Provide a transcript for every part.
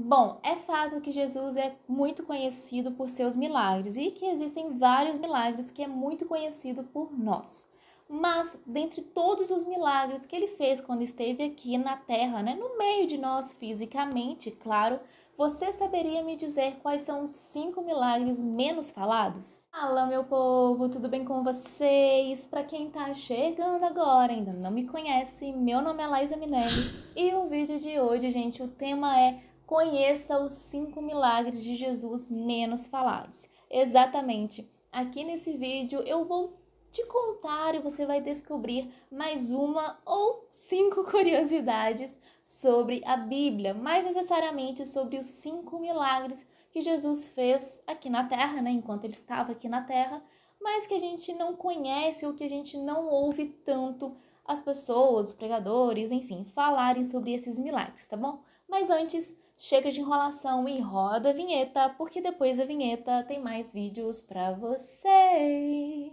Bom, é fato que Jesus é muito conhecido por seus milagres e que existem vários milagres que é muito conhecido por nós. Mas, dentre todos os milagres que ele fez quando esteve aqui na Terra, né, no meio de nós fisicamente, claro, você saberia me dizer quais são os 5 milagres menos falados? Fala, meu povo, tudo bem com vocês? Para quem tá chegando agora, ainda não me conhece, meu nome é Laísa Minelli e o vídeo de hoje, gente, o tema é Conheça os 5 milagres de Jesus menos falados. Exatamente. Aqui nesse vídeo eu vou te contar e você vai descobrir mais uma ou 5 curiosidades sobre a Bíblia, mais necessariamente sobre os 5 milagres que Jesus fez aqui na Terra, né, enquanto ele estava aqui na Terra, mas que a gente não conhece ou que a gente não ouve tanto as pessoas, os pregadores, enfim, falarem sobre esses milagres, tá bom? Mas antes, chega de enrolação e roda a vinheta, porque depois da vinheta tem mais vídeos pra você.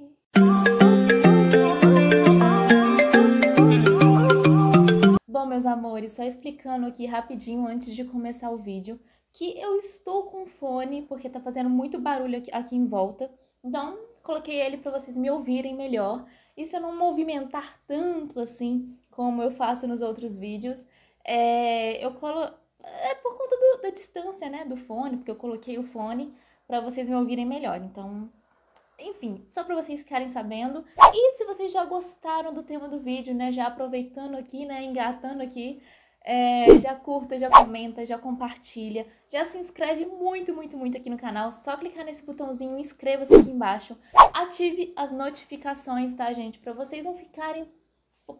Bom, meus amores, só explicando aqui rapidinho antes de começar o vídeo, que eu estou com fone porque tá fazendo muito barulho aqui em volta, então coloquei ele para vocês me ouvirem melhor. E se eu não movimentar tanto assim como eu faço nos outros vídeos, eu colo... É por conta da distância, né, do fone, porque eu coloquei o fone para vocês me ouvirem melhor. Então, enfim, só para vocês ficarem sabendo. E se vocês já gostaram do tema do vídeo, né, já aproveitando aqui, né, engatando aqui, já curta, já comenta, já compartilha, já se inscreve muito, muito, muito aqui no canal. Só clicar nesse botãozinho, inscreva-se aqui embaixo. Ative as notificações, tá, gente? Para vocês não ficarem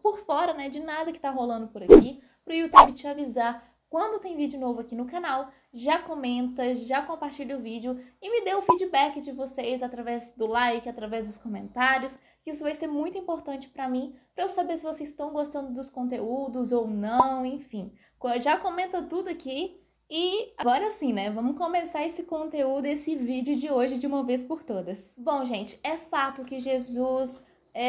por fora, né, de nada que tá rolando por aqui, pro YouTube te avisar quando tem vídeo novo aqui no canal. Já comenta, já compartilha o vídeo e me dê o feedback de vocês através do like, através dos comentários, que isso vai ser muito importante para mim, para eu saber se vocês estão gostando dos conteúdos ou não, enfim. Já comenta tudo aqui e agora sim, né? Vamos começar esse conteúdo, esse vídeo de hoje de uma vez por todas. Bom, gente, é fato que Jesus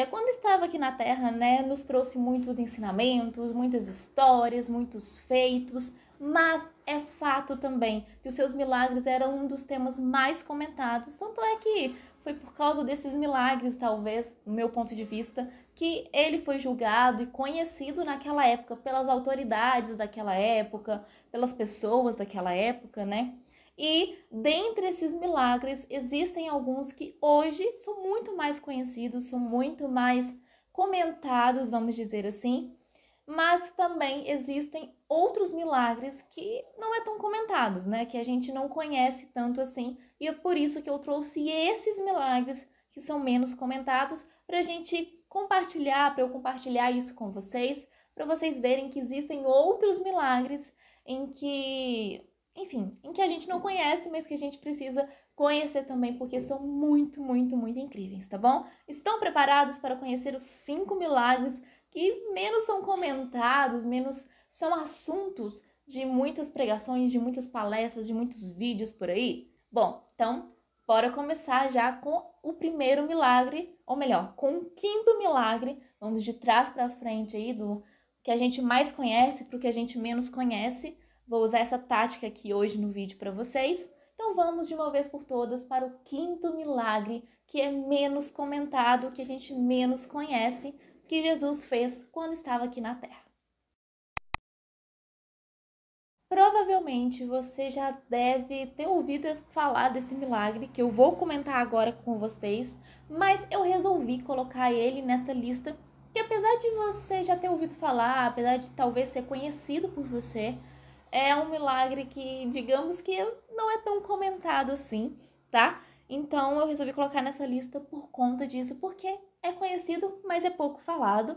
quando estava aqui na Terra, né, nos trouxe muitos ensinamentos, muitas histórias, muitos feitos, mas é fato também que os seus milagres eram um dos temas mais comentados, tanto é que foi por causa desses milagres, talvez, no meu ponto de vista, que ele foi julgado e conhecido naquela época pelas autoridades daquela época, pelas pessoas daquela época, né? E dentre esses milagres, existem alguns que hoje são muito mais conhecidos, são muito mais comentados, vamos dizer assim, mas também existem outros milagres que não é tão comentados, né? Que a gente não conhece tanto assim, e é por isso que eu trouxe esses milagres que são menos comentados para a gente compartilhar, para eu compartilhar isso com vocês, para vocês verem que existem outros milagres em que, enfim, em que a gente não conhece, mas que a gente precisa conhecer também, porque são muito, muito, muito incríveis, tá bom? Estão preparados para conhecer os 5 milagres que menos são comentados, menos são assuntos de muitas pregações, de muitas palestras, de muitos vídeos por aí? Bom, então, bora começar já com o primeiro milagre, ou melhor, com o 5º milagre. Vamos de trás para frente aí, do que a gente mais conhece para o que a gente menos conhece. Vou usar essa tática aqui hoje no vídeo para vocês. Então vamos de uma vez por todas para o 5º milagre, que é menos comentado, que a gente menos conhece, que Jesus fez quando estava aqui na Terra. Provavelmente você já deve ter ouvido falar desse milagre que eu vou comentar agora com vocês, mas eu resolvi colocar ele nessa lista, que apesar de você já ter ouvido falar, apesar de talvez ser conhecido por você, é um milagre que, digamos que não é tão comentado assim, tá? Então eu resolvi colocar nessa lista por conta disso, porque é conhecido, mas é pouco falado,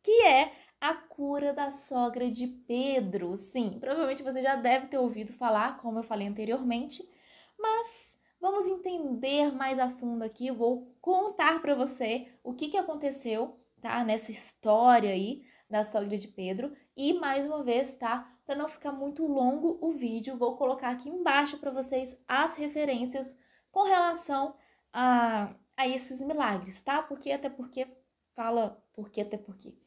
que é a cura da sogra de Pedro. Sim, provavelmente você já deve ter ouvido falar, como eu falei anteriormente, mas vamos entender mais a fundo aqui. Eu vou contar para você o que aconteceu, tá? Nessa história aí da sogra de Pedro. E mais uma vez, tá? Para não ficar muito longo o vídeo, vou colocar aqui embaixo para vocês as referências com relação a esses milagres, tá? Porque até porque fala porque até porque.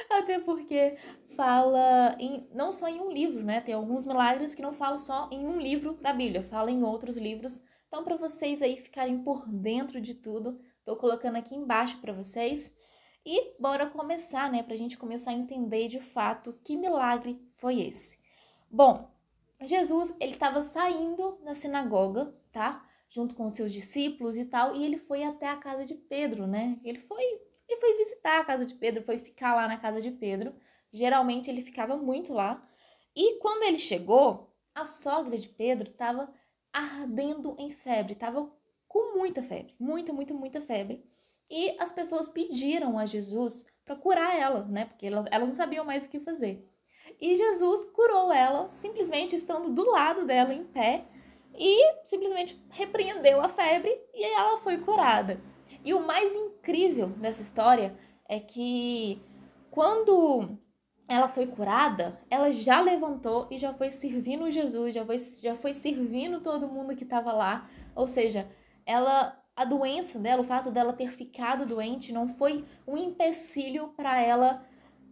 Até porque fala não só em um livro, né? Tem alguns milagres que não falam só em um livro da Bíblia, fala em outros livros. Então, para vocês aí ficarem por dentro de tudo, tô colocando aqui embaixo para vocês. E bora começar, né? Pra gente começar a entender de fato que milagre foi esse. Bom, Jesus, ele estava saindo da sinagoga, tá? Junto com os seus discípulos e tal, e ele foi até a casa de Pedro, né? Ele foi visitar a casa de Pedro, foi ficar lá na casa de Pedro. Geralmente ele ficava muito lá. E quando ele chegou, a sogra de Pedro estava ardendo em febre, estava com muita febre, muita febre. E as pessoas pediram a Jesus para curar ela, né? Porque elas não sabiam mais o que fazer. E Jesus curou ela, simplesmente estando do lado dela em pé, e simplesmente repreendeu a febre e ela foi curada. E o mais incrível dessa história é que quando ela foi curada, ela já levantou e já foi servindo Jesus, já foi servindo todo mundo que estava lá. Ou seja, a doença dela, o fato dela ter ficado doente, não foi um empecilho para ela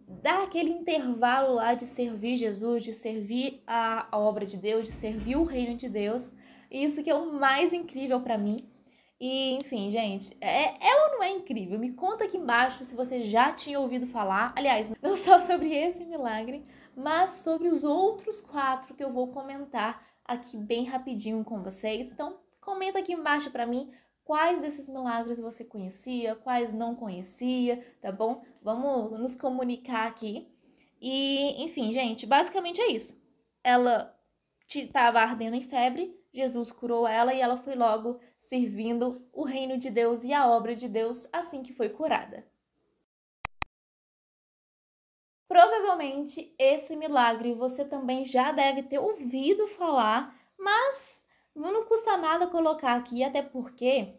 dar aquele intervalo lá de servir Jesus, de servir a obra de Deus, de servir o reino de Deus. E isso que é o mais incrível para mim. E, enfim, gente, é ou não é incrível? Me conta aqui embaixo se você já tinha ouvido falar. Aliás, não só sobre esse milagre, mas sobre os outros 4 que eu vou comentar aqui bem rapidinho com vocês. Então, comenta aqui embaixo para mim quais desses milagres você conhecia, quais não conhecia, tá bom? Vamos nos comunicar aqui. E, enfim, gente, basicamente é isso. Ela estava ardendo em febre, Jesus curou ela e ela foi logo servindo o reino de Deus e a obra de Deus assim que foi curada. Provavelmente esse milagre você também já deve ter ouvido falar, mas não custa nada colocar aqui, até porque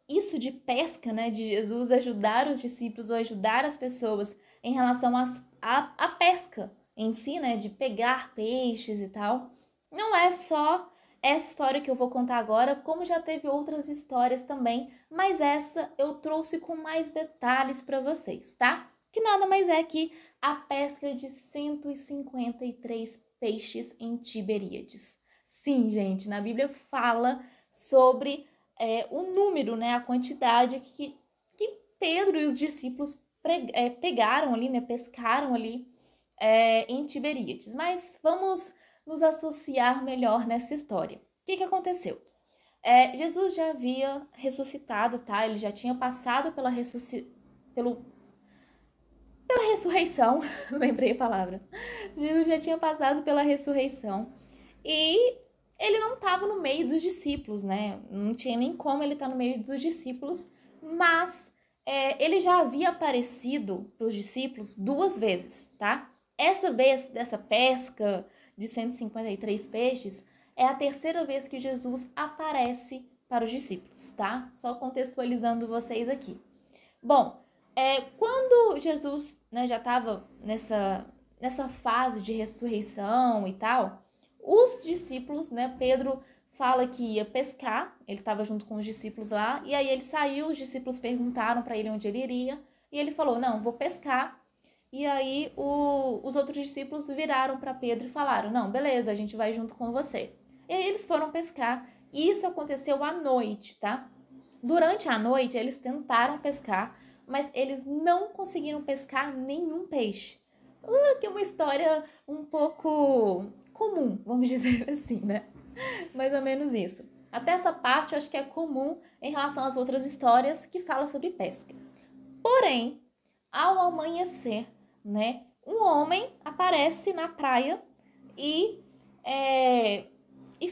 isso de pesca, né, de Jesus ajudar os discípulos ou ajudar as pessoas em relação à pesca em si, né, de pegar peixes e tal, não é só essa história que eu vou contar agora, como já teve outras histórias também, mas essa eu trouxe com mais detalhes para vocês, tá? Que nada mais é que a pesca de 153 peixes em Tiberíades. Sim, gente, na Bíblia fala sobre o número, né, a quantidade que Pedro e os discípulos pegaram ali, né, pescaram ali em Tiberíades. Mas vamos nos associar melhor nessa história. O que aconteceu? Jesus já havia ressuscitado, tá? Ele já tinha passado pela ressurreição, lembrei a palavra. Jesus já tinha passado pela ressurreição e ele não estava no meio dos discípulos, né? Não tinha nem como ele estar no meio dos discípulos, mas ele já havia aparecido para os discípulos 2 vezes, tá? Essa vez dessa pesca de 153 peixes é a 3ª vez que Jesus aparece para os discípulos, tá? Só contextualizando vocês aqui. Bom, quando Jesus, né, já estava nessa fase de ressurreição e tal, os discípulos, né, Pedro fala que ia pescar, ele estava junto com os discípulos lá, e aí ele saiu, os discípulos perguntaram para ele onde ele iria, e ele falou, não, vou pescar. E aí os outros discípulos viraram para Pedro e falaram, não, beleza, a gente vai junto com você. E aí eles foram pescar, e isso aconteceu à noite, tá? Durante a noite, eles tentaram pescar, mas eles não conseguiram pescar nenhum peixe. Que é uma história um pouco comum, vamos dizer assim, né? Mais ou menos isso. Até essa parte eu acho que é comum em relação às outras histórias que falam sobre pesca. Porém, ao amanhecer, né, um homem aparece na praia e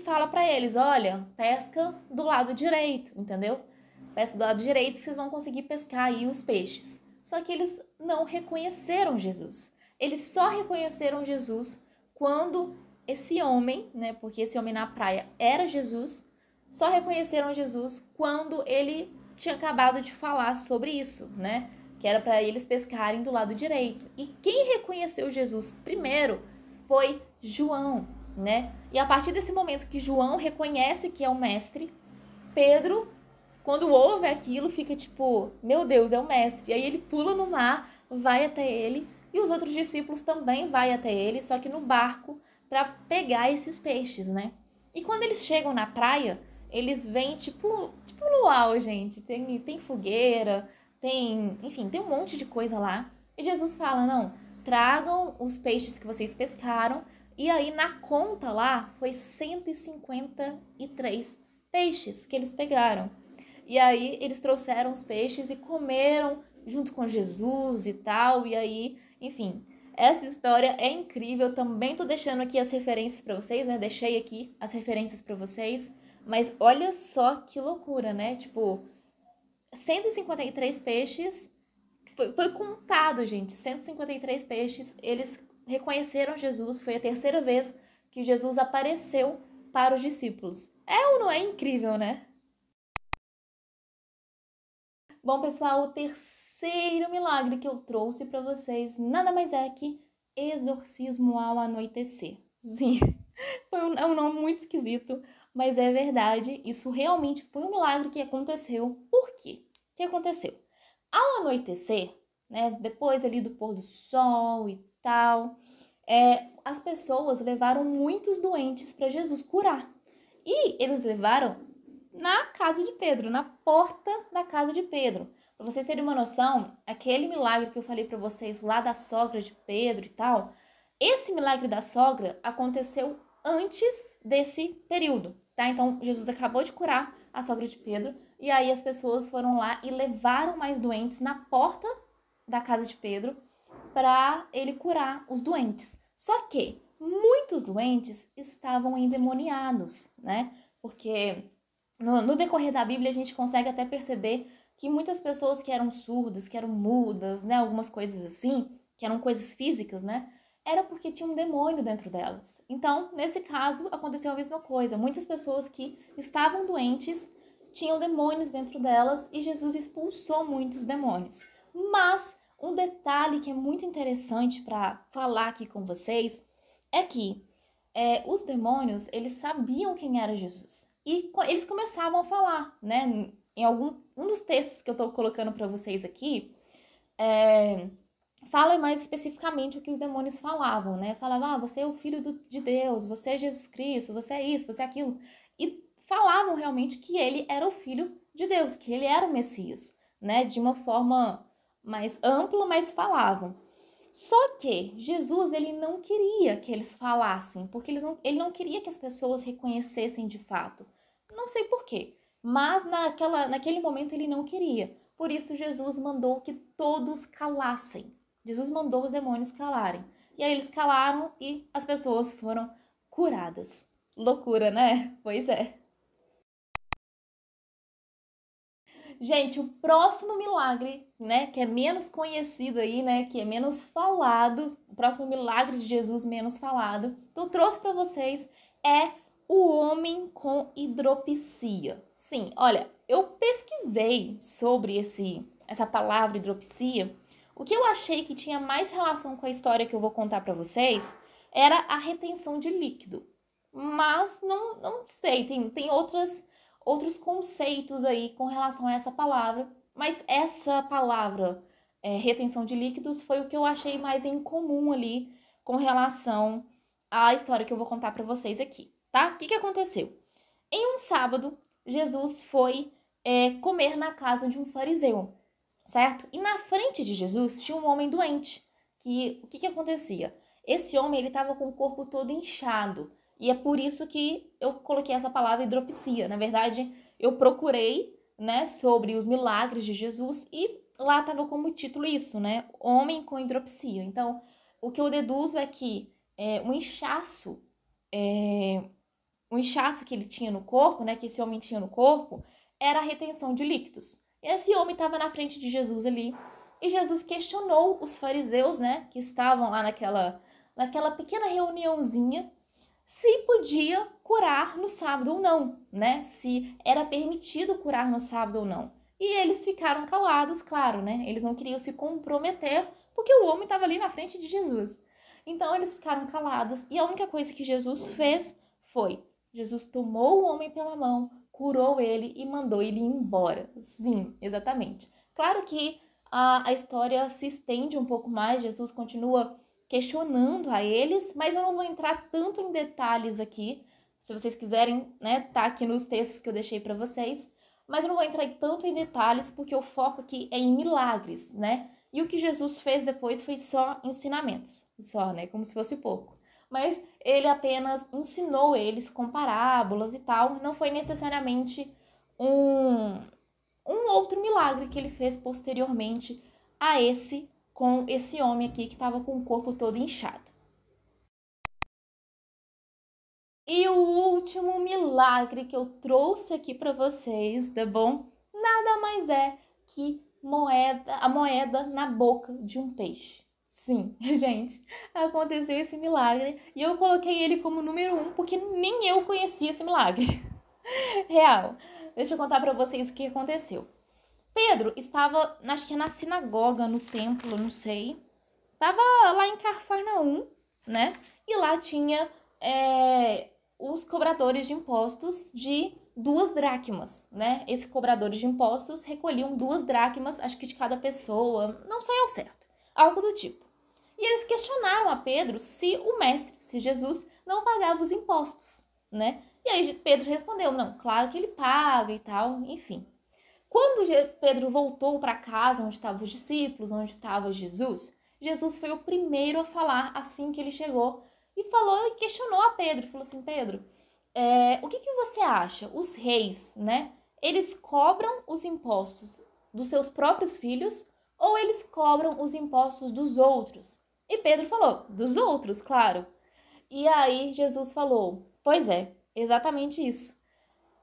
fala para eles, olha, pesca do lado direito, entendeu? Pesca do lado direito, vocês vão conseguir pescar aí os peixes. Só que eles não reconheceram Jesus. Eles só reconheceram Jesus quando esse homem, né, porque esse homem na praia era Jesus, só reconheceram Jesus quando ele tinha acabado de falar sobre isso, né? Que era para eles pescarem do lado direito. E quem reconheceu Jesus primeiro foi João, né? E a partir desse momento que João reconhece que é o mestre, Pedro, quando ouve aquilo, fica tipo, meu Deus, é o mestre. E aí ele pula no mar, vai até ele e os outros discípulos também vai até ele, só que no barco, para pegar esses peixes, né? E quando eles chegam na praia, eles veem tipo luau, gente. Tem fogueira, enfim, tem um monte de coisa lá. E Jesus fala: não, tragam os peixes que vocês pescaram. E aí na conta lá foi 153 peixes que eles pegaram. E aí eles trouxeram os peixes e comeram junto com Jesus e tal. E aí, enfim, essa história é incrível. Também tô deixando aqui as referências para vocês, né? Deixei aqui as referências para vocês. Mas olha só que loucura, né? Tipo, 153 peixes. Foi contado, gente. 153 peixes. Eles reconheceram Jesus. Foi a terceira vez que Jesus apareceu para os discípulos. É ou não é incrível, né? Bom, pessoal, o terceiro milagre que eu trouxe para vocês nada mais é que exorcismo ao anoitecer. Sim, é um nome muito esquisito, mas é verdade. Isso realmente foi um milagre que aconteceu. Por quê? O que aconteceu? Ao anoitecer, né, depois ali do pôr do sol e tal, as pessoas levaram muitos doentes para Jesus curar. E eles levaram na casa de Pedro, na porta da casa de Pedro. Para vocês terem uma noção, aquele milagre que eu falei para vocês lá da sogra de Pedro e tal, esse milagre da sogra aconteceu antes desse período, tá? Então, Jesus acabou de curar a sogra de Pedro e aí as pessoas foram lá e levaram mais doentes na porta da casa de Pedro para ele curar os doentes. Só que muitos doentes estavam endemoniados, né? Porque no decorrer da Bíblia a gente consegue até perceber que muitas pessoas que eram surdas, que eram mudas, né, algumas coisas assim, que eram coisas físicas, né, era porque tinha um demônio dentro delas. Então, nesse caso, aconteceu a mesma coisa. Muitas pessoas que estavam doentes tinham demônios dentro delas e Jesus expulsou muitos demônios. Mas um detalhe que é muito interessante para falar aqui com vocês é que os demônios, eles sabiam quem era Jesus. E eles começavam a falar, né? Em um dos textos que eu tô colocando para vocês aqui, fala mais especificamente o que os demônios falavam, né? Falavam, você é o filho de Deus, você é Jesus Cristo, você é isso, você é aquilo. E falavam realmente que ele era o filho de Deus, que ele era o Messias, né? De uma forma mais ampla, mas falavam. Só que Jesus, ele não queria que eles falassem, porque ele não queria que as pessoas reconhecessem de fato. Não sei por quê, mas naquele momento ele não queria. Por isso Jesus mandou que todos calassem. Jesus mandou os demônios calarem. E aí eles calaram e as pessoas foram curadas. Loucura, né? Pois é. Gente, o próximo milagre, né, que é menos conhecido aí, né, que é menos falado, o próximo milagre de Jesus menos falado, que eu trouxe para vocês é o homem com hidropisia. Sim, olha, eu pesquisei sobre essa palavra hidropisia. O que eu achei que tinha mais relação com a história que eu vou contar para vocês era a retenção de líquido. Mas não sei, tem outros conceitos aí com relação a essa palavra, mas essa palavra, retenção de líquidos, foi o que eu achei mais em comum ali com relação à história que eu vou contar para vocês aqui, tá? O que aconteceu? Em um sábado, Jesus foi comer na casa de um fariseu, certo? E na frente de Jesus tinha um homem doente. O que acontecia? Esse homem, ele estava com o corpo todo inchado. E é por isso que eu coloquei essa palavra hidropisia. Na verdade, eu procurei, né, sobre os milagres de Jesus e lá estava como título isso, né? Homem com hidropisia. Então, o que eu deduzo é que o inchaço que ele tinha no corpo, né, que esse homem tinha no corpo, era a retenção de líquidos. Esse homem estava na frente de Jesus ali e Jesus questionou os fariseus, né, que estavam lá naquela pequena reuniãozinha, se podia curar no sábado ou não, né? Se era permitido curar no sábado ou não. E eles ficaram calados, claro, né? Eles não queriam se comprometer porque o homem estava ali na frente de Jesus. Então eles ficaram calados e a única coisa que Jesus fez foi: Jesus tomou o homem pela mão, curou ele e mandou ele embora. Sim, exatamente. Claro que a história se estende um pouco mais, Jesus continua questionando a eles, mas eu não vou entrar tanto em detalhes aqui. Se vocês quiserem, né, tá aqui nos textos que eu deixei para vocês, mas eu não vou entrar tanto em detalhes porque o foco aqui é em milagres, né? E o que Jesus fez depois foi só ensinamentos, só, né? Como se fosse pouco. Mas ele apenas ensinou eles com parábolas e tal, não foi necessariamente um outro milagre que ele fez posteriormente a esse, com esse homem aqui que estava com o corpo todo inchado. E o último milagre que eu trouxe aqui para vocês, tá bom? Nada mais é que a moeda na boca de um peixe. Sim, gente, aconteceu esse milagre e eu coloquei ele como número 1 porque nem eu conhecia esse milagre. Real. Deixa eu contar para vocês o que aconteceu. Pedro estava, acho que na sinagoga, no templo, não sei. Tava lá em Cafarnaum, né? E lá tinha os cobradores de impostos de 2 dracmas, né? Esses cobradores de impostos recolhiam 2 dracmas, acho que de cada pessoa, não sei ao certo, algo do tipo. E eles questionaram a Pedro se o mestre, se Jesus, não pagava os impostos, né? E aí Pedro respondeu, não, claro que ele paga e tal, enfim. Quando Pedro voltou para casa onde estavam os discípulos, onde estava Jesus, Jesus foi o primeiro a falar assim que ele chegou e falou e questionou a Pedro. Falou assim, Pedro, o que você acha? Os reis, né? Eles cobram os impostos dos seus próprios filhos ou eles cobram os impostos dos outros? E Pedro falou, dos outros, claro. E aí Jesus falou, pois é, exatamente isso.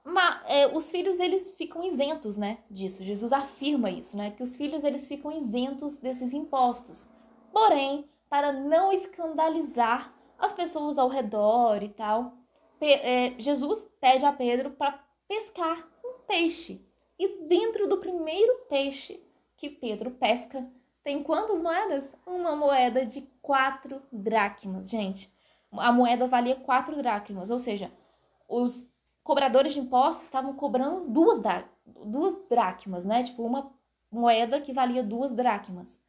Mas os filhos, eles ficam isentos, né, disso. Jesus afirma isso, né, que os filhos, eles ficam isentos desses impostos. Porém, para não escandalizar as pessoas ao redor e tal, Jesus pede a Pedro para pescar um peixe. E dentro do primeiro peixe que Pedro pesca, tem quantas moedas? Uma moeda de 4 dracmas, gente. A moeda valia 4 dracmas, ou seja, os cobradores de impostos estavam cobrando 2 dracmas, né? Tipo, uma moeda que valia 2 dracmas.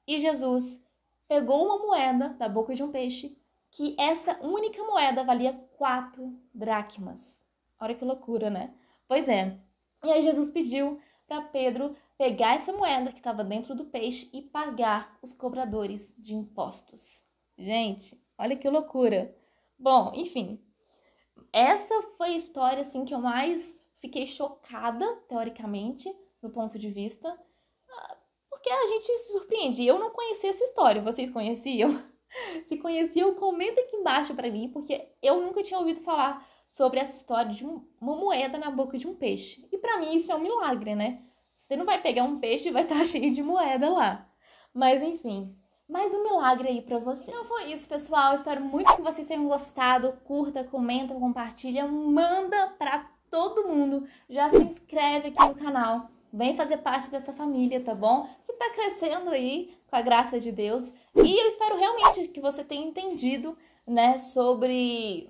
E Jesus pegou uma moeda da boca de um peixe, que essa única moeda valia 4 dracmas. Olha que loucura, né? Pois é. E aí Jesus pediu para Pedro pegar essa moeda que estava dentro do peixe e pagar os cobradores de impostos. Gente, olha que loucura. Bom, enfim, essa foi a história assim que eu mais fiquei chocada, teoricamente, no ponto de vista, porque a gente se surpreende. Eu não conhecia essa história, vocês conheciam? Se conheciam, comenta aqui embaixo pra mim, porque eu nunca tinha ouvido falar sobre essa história de uma moeda na boca de um peixe. E pra mim isso é um milagre, né? Você não vai pegar um peixe e vai estar cheio de moeda lá. Mas enfim, mais um milagre aí pra vocês. Então foi isso, pessoal. Espero muito que vocês tenham gostado. Curta, comenta, compartilha, manda pra todo mundo. Já se inscreve aqui no canal. Vem fazer parte dessa família, tá bom? Que tá crescendo aí, com a graça de Deus. E eu espero realmente que você tenha entendido, né, sobre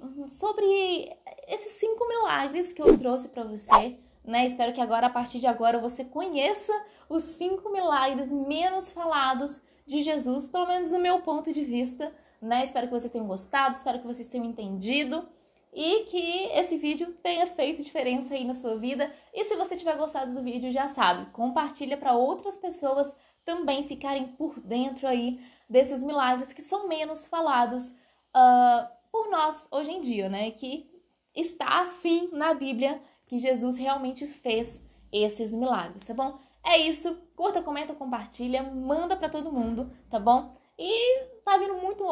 esses 5 milagres que eu trouxe pra você, né? Espero que agora, a partir de agora, você conheça os 5 milagres menos falados de Jesus, pelo menos do meu ponto de vista, né? Espero que vocês tenham gostado, espero que vocês tenham entendido e que esse vídeo tenha feito diferença aí na sua vida. E se você tiver gostado do vídeo, já sabe, compartilha para outras pessoas também ficarem por dentro aí desses milagres que são menos falados por nós hoje em dia, né? Que está assim na Bíblia que Jesus realmente fez esses milagres, tá bom? É isso, curta, comenta, compartilha, manda pra todo mundo, tá bom? E tá vindo muito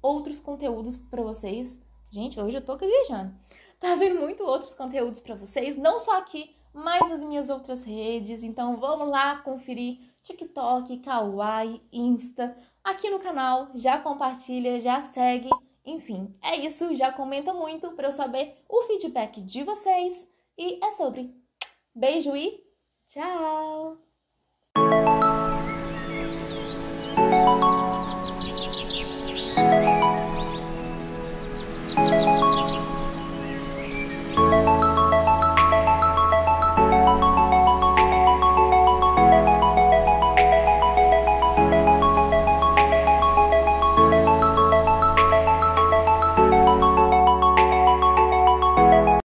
outros conteúdos pra vocês. Gente, hoje eu tô gaguejando. Tá vindo muito outros conteúdos pra vocês, não só aqui, mas nas minhas outras redes. Então vamos lá conferir TikTok, Kawaii, Insta, aqui no canal. Já compartilha, já segue. Enfim, é isso. Já comenta muito pra eu saber o feedback de vocês. E é sobre. Beijo e tchau!